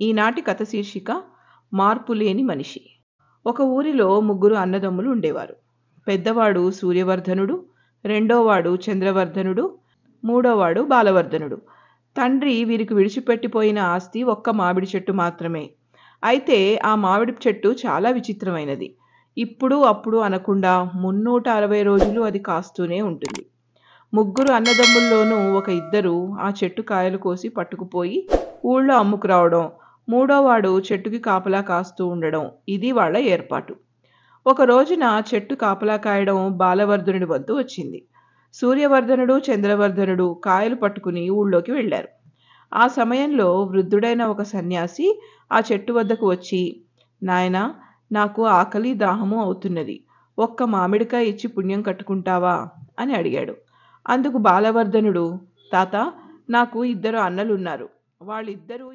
ఈనాటి కథ శీర్షిక మార్పులేని మనిషి. ఒక ఊరిలో ముగ్గురు అన్నదమ్ములు ఉండేవారు. పెద్దవాడు సూర్యవర్ధనుడు, రెండోవాడు చంద్రవర్ధనుడు, మూడోవాడు బాలవర్ధనుడు. తండ్రి వీరికి విడిచిపెట్టిపోయిన ఆస్తి ఒక్క మామిడి చెట్టు మాత్రమే. అయితే ఆ మామిడి చెట్టు చాలా విచిత్రమైనది. ఇప్పుడు అప్పుడు అనకుండా 360 రోజులు అది కాస్తూనే ఉంటుంది. ముగ్గురు అన్నదమ్ముల్లోనూ ఒక ఇద్దరు ఆ చెట్టు కాయలు కోసి పట్టుకుపోయి ఊళ్ళో అమ్ముకురావడం, మూడోవాడు చెట్టుకి కాపలా కాస్తూ ఉండడం, ఇది వాళ్ళ ఏర్పాటు. ఒక రోజున చెట్టు కాపలా కాయడం బాలవర్ధనుడి వంతు వచ్చింది. సూర్యవర్ధనుడు, చంద్రవర్ధనుడు కాయలు పట్టుకుని ఊళ్ళోకి వెళ్ళారు. ఆ సమయంలో వృద్ధుడైన ఒక సన్యాసి ఆ చెట్టు వద్దకు వచ్చి, నాయనా, నాకు ఆకలి దాహము అవుతున్నది, ఒక్క మామిడికాయ ఇచ్చి పుణ్యం కట్టుకుంటావా అని అడిగాడు. అందుకు బాలవర్ధనుడు, తాత, నాకు ఇద్దరు అన్నలున్నారు, వాళ్ళిద్దరూ